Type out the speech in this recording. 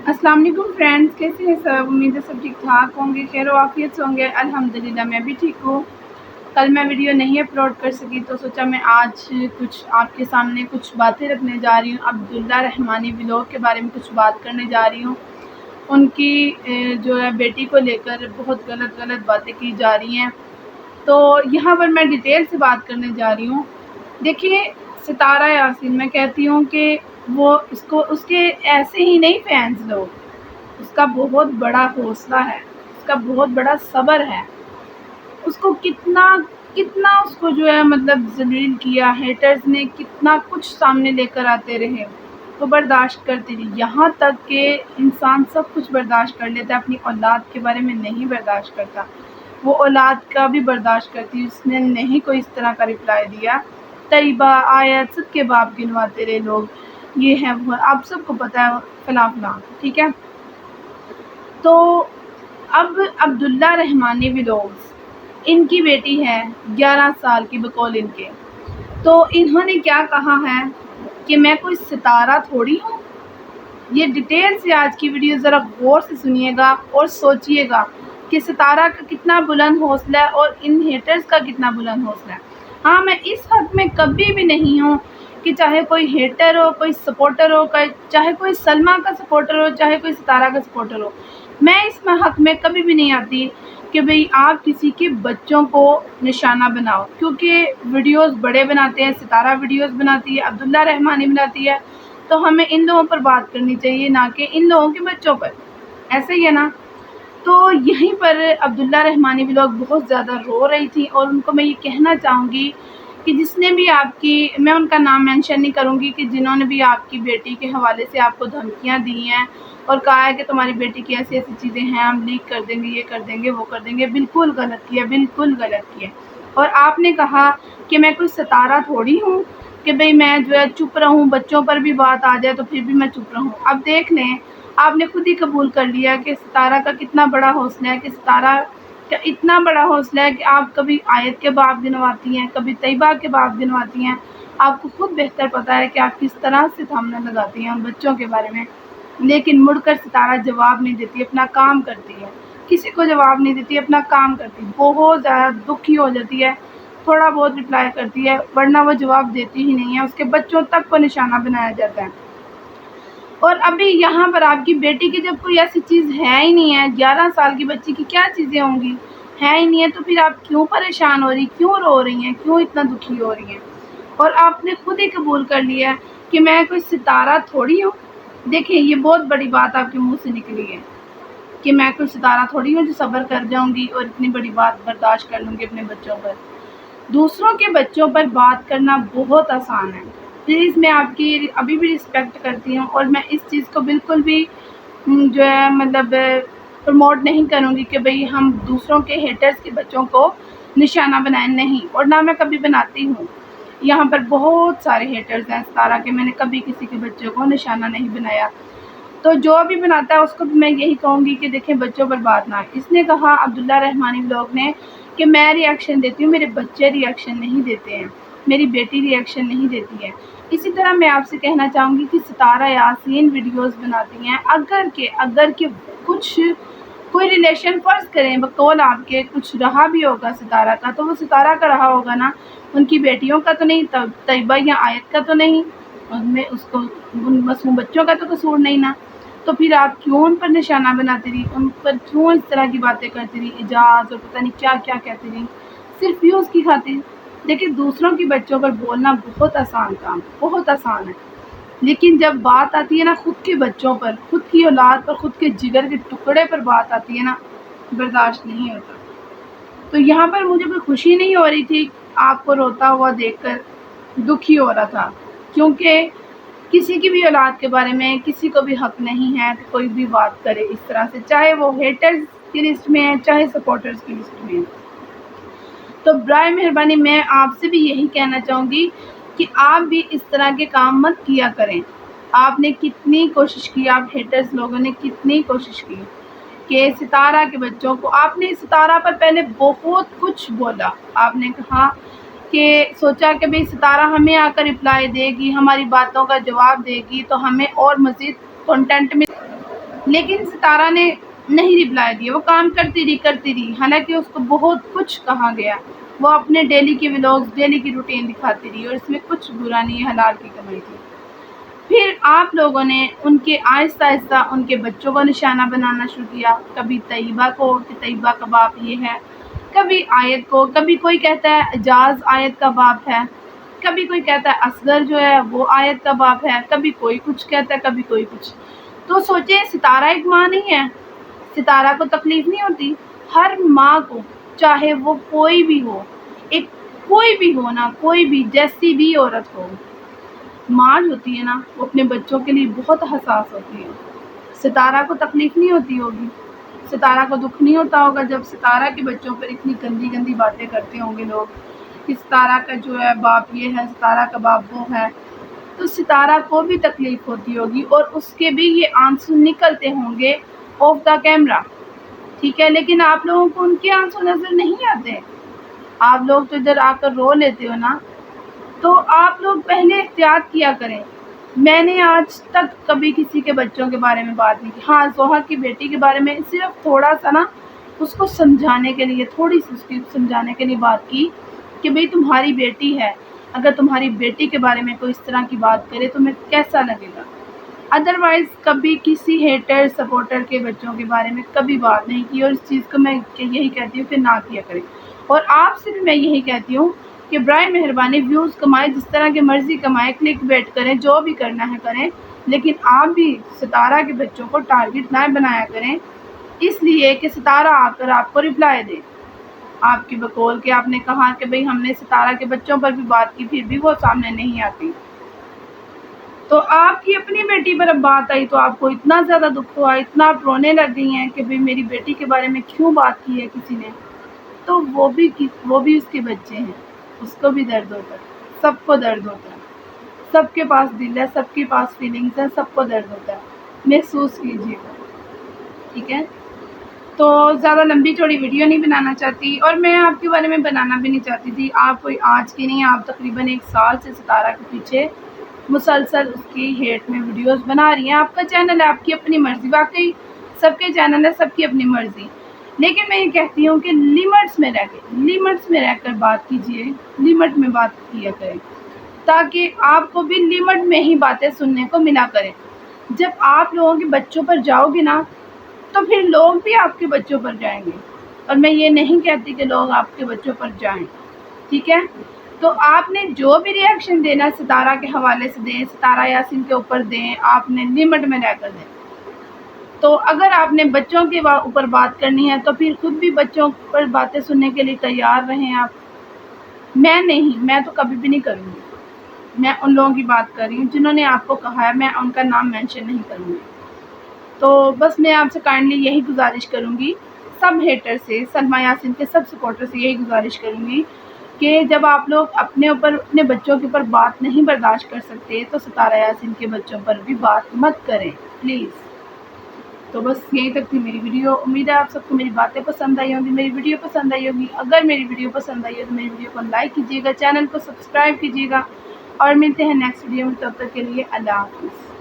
अस्सलाम वालेकुम फ्रेंड्स, कैसे हैं सब। उम्मीद है सब ठीक ठाक होंगे, खैर आफियत से होंगे। अल्हम्दुलिल्लाह मैं भी ठीक हूँ। कल मैं वीडियो नहीं अपलोड कर सकी तो सोचा मैं आज कुछ आपके सामने कुछ बातें रखने जा रही हूँ। अब्दुल्ला रहमानी व्लॉग के बारे में कुछ बात करने जा रही हूँ। उनकी जो है बेटी को लेकर बहुत गलत गलत बातें की जा रही हैं, तो यहाँ पर मैं डिटेल से बात करने जा रही हूँ। देखिए, सितारा यासीन, मैं कहती हूँ कि वो इसको उसके ऐसे ही नहीं फैंस लोग, उसका बहुत बड़ा हौसला है, उसका बहुत बड़ा सब्र है। उसको कितना कितना उसको जो है मतलब ज़लील किया, हेटर्स ने कितना कुछ सामने लेकर आते रहे, वो बर्दाश्त करती रही। यहाँ तक कि इंसान सब कुछ बर्दाश्त कर लेता है, अपनी औलाद के बारे में नहीं बर्दाश्त करता। वो औलाद का भी बर्दाश्त करती, उसने नहीं कोई इस तरह का रिप्लाई दिया। तरीबा आयत सब के बाप गिनवाते रहे लोग, ये है वो है, आप सबको पता है फलां फलां, ठीक है। तो अब अब्दुल्ला रहमानी व्लॉग्स, इनकी बेटी है 11 साल की बकौल इनके। तो इन्होंने क्या कहा है कि मैं कोई सितारा थोड़ी हूँ। ये डिटेल से आज की वीडियो ज़रा गौर से सुनिएगा और सोचिएगा कि सितारा का कितना बुलंद हौसला है और इन हेटर्स का कितना बुलंद हौसला है। हाँ, मैं इस हक में कभी भी नहीं हूँ कि चाहे कोई हेटर हो, कोई सपोर्टर हो, चाहे कोई सलमा का सपोर्टर हो, चाहे कोई सितारा का सपोर्टर हो, मैं इस हक में कभी भी नहीं आती कि भाई आप किसी के बच्चों को निशाना बनाओ। क्योंकि वीडियोस बड़े बनाते हैं, सितारा वीडियोस बनाती है, अब्दुल्ला रहमानी बनाती है, तो हमें इन लोगों पर बात करनी चाहिए, ना कि इन लोगों के बच्चों पर। ऐसे ही है ना। तो यहीं पर अब्दुल्ला रहमानी व्लॉग बहुत ज़्यादा रो रही थी और उनको मैं ये कहना चाहूँगी कि जिसने भी आपकी, मैं उनका नाम मेंशन नहीं करूँगी, कि जिन्होंने भी आपकी बेटी के हवाले से आपको धमकियाँ दी हैं और कहा है कि तुम्हारी बेटी की ऐसी ऐसी चीज़ें हैं, हम लीक कर देंगे, ये कर देंगे, वो कर देंगे, बिल्कुल गलत किया, बिल्कुल गलत किया। और आपने कहा कि मैं कोई सितारा थोड़ी हूँ कि भाई मैं जो है चुप रहूँ, बच्चों पर भी बात आ जाए तो फिर भी मैं चुप रहूँ। अब देख लें, आपने खुद ही कबूल कर लिया कि सितारा का कितना बड़ा हौसला है, कि सितारा का इतना बड़ा हौसला है कि आप कभी आयत के बाप गिनवाती हैं, कभी तैयबा के बाप गिनवाती हैं। आपको खुद बेहतर पता है कि आप किस तरह से सामना लगाती हैं उन बच्चों के बारे में, लेकिन मुड़कर सितारा जवाब नहीं देती, अपना काम करती है। किसी को जवाब नहीं देती, अपना काम करती, बहुत ज़्यादा दुखी हो जाती है, थोड़ा बहुत रिप्लाई करती है, वरना वो जवाब देती ही नहीं है। उसके बच्चों तक को निशाना बनाया जाता है। और अभी यहाँ पर आपकी बेटी की जब कोई ऐसी चीज़ है ही नहीं है, 11 साल की बच्ची की क्या चीज़ें होंगी, है ही नहीं है, तो फिर आप क्यों परेशान हो रही, क्यों रो रही हैं, क्यों इतना दुखी हो रही हैं। और आपने खुद ही कबूल कर लिया है कि मैं कोई सितारा थोड़ी हूँ। देखिए, ये बहुत बड़ी बात आपके मुंह से निकली है कि मैं कोई सितारा थोड़ी हूँ जो सब्र कर जाऊँगी और इतनी बड़ी बात बर्दाश्त कर लूँगी अपने बच्चों पर। दूसरों के बच्चों पर बात करना बहुत आसान है। प्लीज़, मैं आपकी अभी भी रिस्पेक्ट करती हूँ और मैं इस चीज़ को बिल्कुल भी जो है मतलब प्रमोट नहीं करूँगी कि भाई हम दूसरों के हेटर्स के बच्चों को निशाना बनाएं, नहीं, और ना मैं कभी बनाती हूँ। यहाँ पर बहुत सारे हेटर्स हैं सितारा के, मैंने कभी किसी के बच्चों को निशाना नहीं बनाया। तो जो भी बनाता है उसको भी मैं यही कहूँगी कि देखें, बच्चों पर बात ना। इसने कहा, अब्दुल्ला रहमानी व्लॉग ने, कि मैं रिएक्शन देती हूँ, मेरे बच्चे रिएक्शन नहीं देते हैं, मेरी बेटी रिएक्शन नहीं देती है। इसी तरह मैं आपसे कहना चाहूँगी कि सितारा यासीन वीडियोस बनाती हैं, अगर के कुछ कोई रिलेशन फ़र्ज़ करें बकौल आपके कुछ रहा भी होगा सितारा का, तो वो सितारा का रहा होगा ना, उनकी बेटियों का तो नहीं, तैयबा या आयत का तो नहीं, उनमें उसको उन मासूम बच्चों का तो कसूर नहीं ना। तो फिर आप क्यों उन पर निशाना बनाती रही, उन पर क्यों इस तरह की बातें करती रही, इजाज़ और पता नहीं क्या क्या कहती रही, सिर्फ व्यूज़ की खातिर। देखिए, दूसरों के बच्चों पर बोलना बहुत आसान काम, बहुत आसान है, लेकिन जब बात आती है ना खुद के बच्चों पर, खुद की औलाद पर, खुद के जिगर के टुकड़े पर बात आती है ना, बर्दाश्त नहीं होता। तो यहाँ पर मुझे कोई खुशी नहीं हो रही थी आपको रोता हुआ देखकर, दुखी हो रहा था, क्योंकि किसी की भी औलाद के बारे में किसी को भी हक नहीं है कि कोई भी बात करे इस तरह से, चाहे वो हेटर्स की लिस्ट में है, चाहे सपोर्टर्स की लिस्ट में है। तो बराए मेहरबानी मैं आपसे भी यही कहना चाहूँगी कि आप भी इस तरह के काम मत किया करें। आपने कितनी कोशिश की, आप हेटर्स लोगों ने कितनी कोशिश की कि सितारा के बच्चों को, आपने सितारा पर पहले बहुत कुछ बोला। आपने कहा कि सोचा कि भाई सितारा हमें आकर रिप्लाई देगी, हमारी बातों का जवाब देगी, तो हमें और मज़ीद कंटेंट में لیکن ستارہ نے نہیں رپلائی دیا، وہ کام کرتی رہی، حالانکہ اس کو بہت کچھ کہا گیا۔ وہ اپنے ڈیلی کی ولاگز، ڈیلی کی روٹین دکھاتی رہی اور اس میں کچھ برا نہیں، حلال کی کمائی تھی۔ پھر آپ لوگوں نے ان کے آہستہ آہستہ ان کے بچوں کو نشانہ بنانا شروع کیا، کبھی طیبہ کو کہ طیبہ کا باپ یہ ہے، کبھی آیت کو، کبھی کوئی کہتا ہے اعجاز آیت کا باپ ہے، کبھی کوئی کہتا ہے اصغر جو ہے وہ آیت کا باپ ہے، کبھی کوئی کچھ کہتا ہے، کبھی کوئی کچھ۔ تو سوچیں، ستارہ ایک ماں نہیں ہے؟ ستارہ کو تکلیف نہیں ہوتی؟ ہر ماں کو، چاہے وہ کوئی بھی ہو، ایک کوئی بھی ہو نا، کوئی بھی جیسی بھی عورت ہو، ماں جو ہوتی ہے نا وہ اپنے بچوں کے لیے بہت حساس ہوتی ہے۔ ستارہ کو تکلیف نہیں ہوتی ہوگی، ستارہ کو دکھ نہیں ہوتا ہوگا جب ستارہ کے بچوں پر اتنی گندی گندی باتیں کرتے ہوں گے لوگ کہ ستارہ کا جو ہے باپ یہ ہے، ستارہ کا باپ وہ ہے، تو ستارہ کو بھی تکلیف ہوتی ہوگی اور اس کے بھی یہ آنسو نکلتے ہوں گے آف دا کیمرہ، ٹھیک ہے؟ لیکن آپ لوگوں کو ان کے آنسو نظر نہیں آتے، آپ لوگ تو ادھر آ کر رو لیتے ہو نا۔ تو آپ لوگ پہلے احتیاط کیا کریں۔ میں نے آج تک کبھی کسی کے بچوں کے بارے میں بات نہیں کی، ہاں زوہا کی بیٹی کے بارے میں صرف تھوڑا سا نا اس کو سمجھانے کے لیے، تھوڑی سی اس کی سمجھانے کے لیے بات کی کہ بھئی تمہاری بیٹی ہے، اگر تمہاری بیٹی کے بارے میں کوئی اس طرح کی بات کرے تو تمہیں کیسا لگے گا۔ ادروائز کبھی کسی ہیٹر سپورٹر کے بچوں کے بارے میں کبھی بات نہیں کی، اور اس چیز کو میں یہی کہتی ہوں کہ نہ کیا کریں۔ اور آپ سے بھی میں یہی کہتی ہوں کہ برائے مہربانی ویوز کمائیں، جس طرح کی مرضی کمائیں، کلک بیٹ کریں، جو بھی کرنا ہے کریں، لیکن آپ بھی ستارہ کے بچوں کو ٹارگٹ نہ بنایا کریں، اس لیے کہ ستارہ آ کر آپ کو رپلائی دے آپ کی بقول کہ آپ نے کہا کہ بھئی ہم نے ستارہ کے بچوں پر بھی بات کی، پھر بھی وہ سامنے نہیں آتی۔ تو آپ کی اپنی بیٹی پر اب بات آئی تو آپ کو اتنا زیادہ دکھ ہوا، اتنا آپ رونے لگ گئی ہیں کہ بھئی میری بیٹی کے بارے میں کیوں بات کی ہے کسی نے۔ تو وہ بھی اس کے بچے ہیں، اس کو بھی درد ہوتا ہے، سب کو درد ہوتا ہے، سب کے پاس دل ہے، سب کے پاس فیلنگز ہیں، سب کو درد ہوتا ہے، محسوس کیجیے گا، ٹھیک ہے؟ تو زیادہ لمبی چوڑی ویڈیو نہیں بنانا چاہتی، اور میں آپ کے بارے میں بنانا بھی نہیں چاہتی تھی۔ آپ کوئی آج کی نہیں، آپ تقریباً 1 سال سے ستارہ کے پیچھے مسلسل اس کی ہیٹ میں ویڈیوز بنا رہی ہیں۔ آپ کا چینل ہے، آپ کی اپنی مرضی، واقعی سب کے چینل ہے، سب کی اپنی مرضی، لیکن میں یہ کہتی ہوں کہ لیمٹس میں رہ کر بات کیجیے، لیمٹ میں بات کیا کریں، تاکہ آپ کو بھی لیمٹ میں ہی باتیں سننے کو ملا کریں۔ جب آپ لوگوں کے بچوں پر جاؤ گے نا تو پھر لوگ بھی آپ کے بچوں پر جائیں گے، اور میں یہ نہیں کہتی کہ لوگ آپ کے بچوں پر جائیں، ٹھیک ہے؟ تو آپ نے جو بھی ری ایکشن دینا ستارہ کے حوالے سے دیں، ستارہ یاسین کے اوپر دیں، آپ نے لمٹ میں رہ کر دیں۔ تو اگر آپ نے بچوں کے اوپر بات کرنی ہے تو پھر خود بھی بچوں پر باتیں سننے کے لیے تیار رہیں آپ۔ میں تو کبھی بھی نہیں کروں گی، میں ان لوگوں کی بات کر رہی ہوں جنہوں نے آپ کو کہا ہے، میں ان کا نام مینشن نہیں کروں گی۔ تو بس میں آپ سے کائنڈلی یہی گزارش کروں گی، سب ہیٹر سے، سلمیٰ یاسین کے سب سپورٹر سے یہی گزارش کروں گی کہ جب آپ لوگ اپنے بچوں کے اوپر بات نہیں برداشت کر سکتے تو ستارہ یاسین کے بچوں پر بھی بات مت کریں پلیز۔ تو بس یہی تک تھی میری ویڈیو، امید ہے آپ سب کو میری باتیں پسند آئی ہوں گی، میری ویڈیو پسند آئی ہوگی۔ اگر میری ویڈیو پسند آئی ہے تو میری ویڈیو کو لائک کیجیے گا، چینل کو سبسکرائب کیجیے گا، اور ملتے ہیں نیکسٹ ویڈیو میں، تب تک کے لیے اللہ حافظ۔